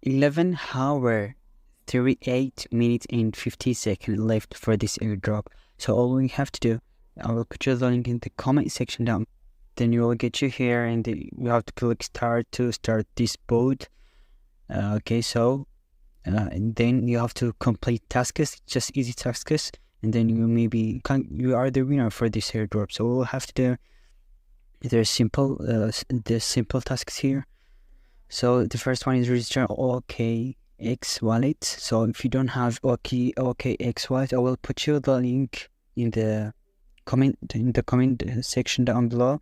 11 hour 38 minutes and 50 seconds left for this airdrop. So all we have to do, I will put you the link in the comment section down. Then you will get you here, and you have to click start to start this boat. Okay, so and then you have to complete tasks, just easy tasks, and then you are the winner for this airdrop. So we'll have to do the simple tasks here. So the first one is register OKX wallet. So if you don't have OKX wallet, I will put you the link in the comment section down below.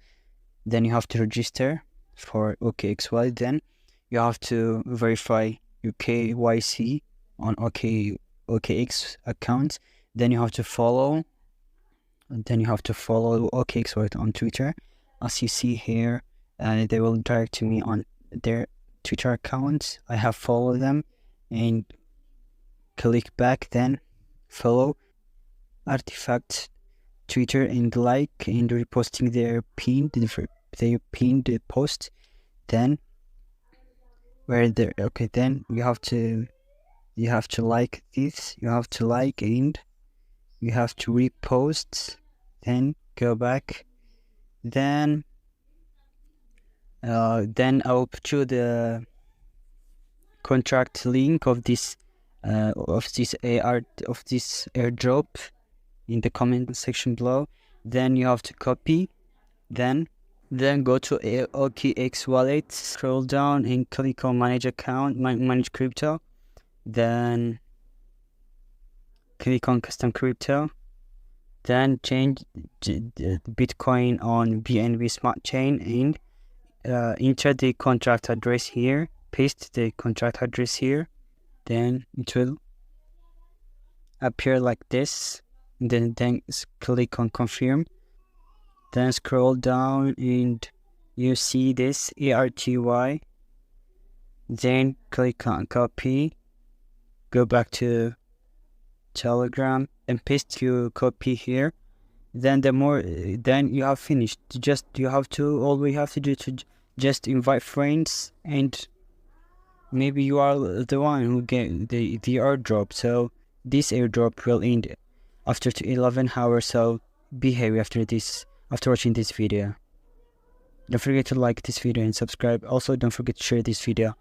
Then you have to register for OKX wallet. Then you have to verify your KYC on OKX account. Then you have to follow. OKX wallet on Twitter. As you see here, they will direct me on their Twitter accounts. I have followed them and click back, then follow Artifact Twitter and like and reposting their pinned post. Then then you have to like this, you have to like and you have to repost, then go back, then I will put you the contract link of this airdrop in the comment section below. Then you have to copy, then go to OKX wallet, scroll down and click on manage account, manage crypto, then click on custom crypto, then change Bitcoin on BNB Smart Chain and enter the contract address here, paste the contract address here, then it will appear like this. Then click on confirm, then scroll down and you see this ARTY, then click on copy, go back to Telegram and paste your copy here. Then then you have finished. All we have to do to just invite friends, and maybe you are the one who get the airdrop. So this airdrop will end after 11 hours. So be happy after watching this video. Don't forget to like this video and subscribe. Also, don't forget to share this video.